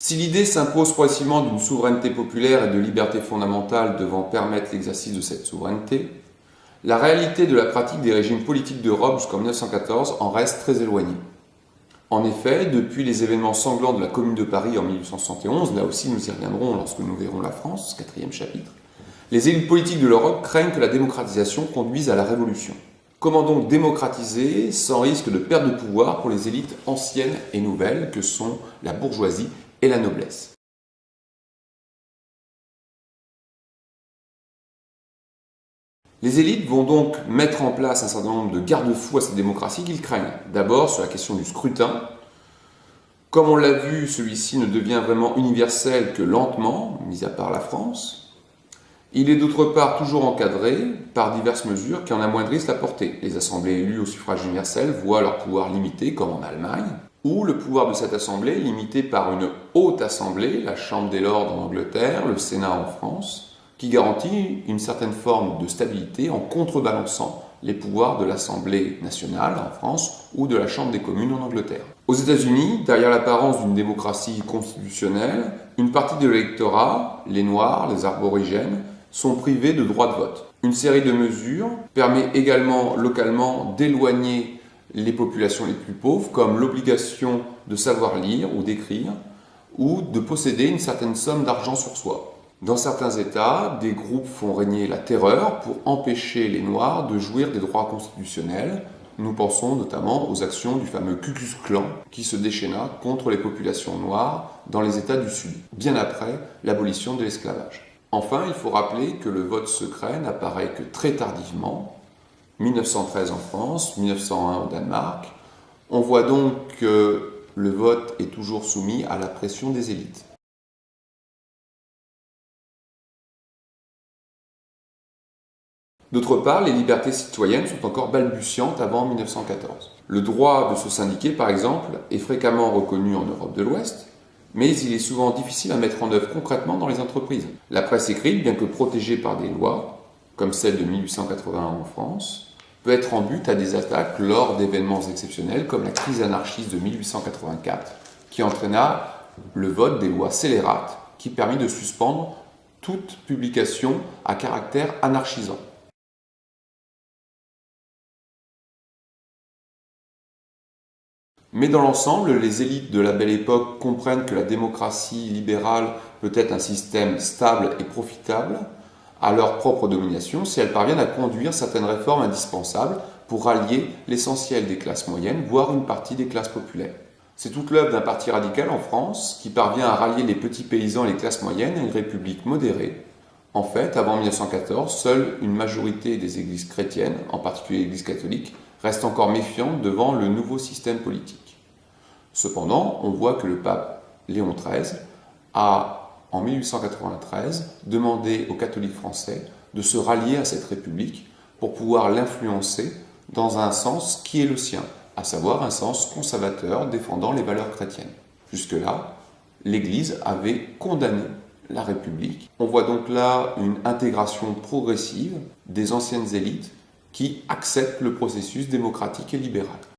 Si l'idée s'impose progressivement d'une souveraineté populaire et de liberté fondamentale devant permettre l'exercice de cette souveraineté, la réalité de la pratique des régimes politiques d'Europe jusqu'en 1914 en reste très éloignée. En effet, depuis les événements sanglants de la Commune de Paris en 1871, là aussi nous y reviendrons lorsque nous verrons la France, quatrième chapitre, les élites politiques de l'Europe craignent que la démocratisation conduise à la révolution. Comment donc démocratiser sans risque de perte de pouvoir pour les élites anciennes et nouvelles que sont la bourgeoisie et la noblesse? Les élites vont donc mettre en place un certain nombre de garde-fous à cette démocratie qu'ils craignent. D'abord sur la question du scrutin. Comme on l'a vu, celui-ci ne devient vraiment universel que lentement, mis à part la France. Il est d'autre part toujours encadré par diverses mesures qui en amoindrissent la portée. Les assemblées élues au suffrage universel voient leur pouvoir limité, comme en Allemagne, ou le pouvoir de cette assemblée limité par une haute assemblée, la Chambre des Lords en Angleterre, le Sénat en France, qui garantit une certaine forme de stabilité en contrebalançant les pouvoirs de l'Assemblée nationale en France ou de la Chambre des communes en Angleterre. Aux États-Unis, derrière l'apparence d'une démocratie constitutionnelle, une partie de l'électorat, les Noirs, les Aborigènes, sont privés de droit de vote. Une série de mesures permet également localement d'éloigner les populations les plus pauvres, comme l'obligation de savoir lire ou d'écrire, ou de posséder une certaine somme d'argent sur soi. Dans certains États, des groupes font régner la terreur pour empêcher les Noirs de jouir des droits constitutionnels. Nous pensons notamment aux actions du fameux Ku Klux Klan qui se déchaîna contre les populations noires dans les États du Sud, bien après l'abolition de l'esclavage. Enfin, il faut rappeler que le vote secret n'apparaît que très tardivement, 1913 en France, 1901 au Danemark. On voit donc que le vote est toujours soumis à la pression des élites. D'autre part, les libertés citoyennes sont encore balbutiantes avant 1914. Le droit de se syndiquer, par exemple, est fréquemment reconnu en Europe de l'Ouest, mais il est souvent difficile à mettre en œuvre concrètement dans les entreprises. La presse écrite, bien que protégée par des lois, comme celle de 1881 en France, peut être en but à des attaques lors d'événements exceptionnels comme la crise anarchiste de 1884, qui entraîna le vote des lois scélérates qui permit de suspendre toute publication à caractère anarchisant. Mais dans l'ensemble, les élites de la Belle Époque comprennent que la démocratie libérale peut être un système stable et profitable à leur propre domination si elles parviennent à conduire certaines réformes indispensables pour rallier l'essentiel des classes moyennes, voire une partie des classes populaires. C'est toute l'œuvre d'un parti radical en France qui parvient à rallier les petits paysans et les classes moyennes à une république modérée. En fait, avant 1914, seule une majorité des églises chrétiennes, en particulier l'Église catholique, reste encore méfiante devant le nouveau système politique. Cependant, on voit que le pape Léon XIII a, en 1893, demandé aux catholiques français de se rallier à cette république pour pouvoir l'influencer dans un sens qui est le sien, à savoir un sens conservateur défendant les valeurs chrétiennes. Jusque-là, l'Église avait condamné la République. On voit donc là une intégration progressive des anciennes élites qui acceptent le processus démocratique et libéral.